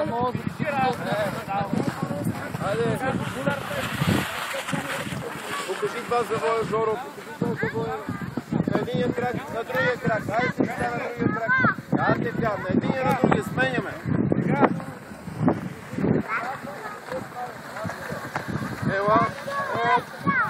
Хайде! Покажи два завоя, Жоро, покажи два завоя. На единия крак, на другия крак. Хайде сега на другия крак. Да, така, на единия, на другия, сменяме. Ела,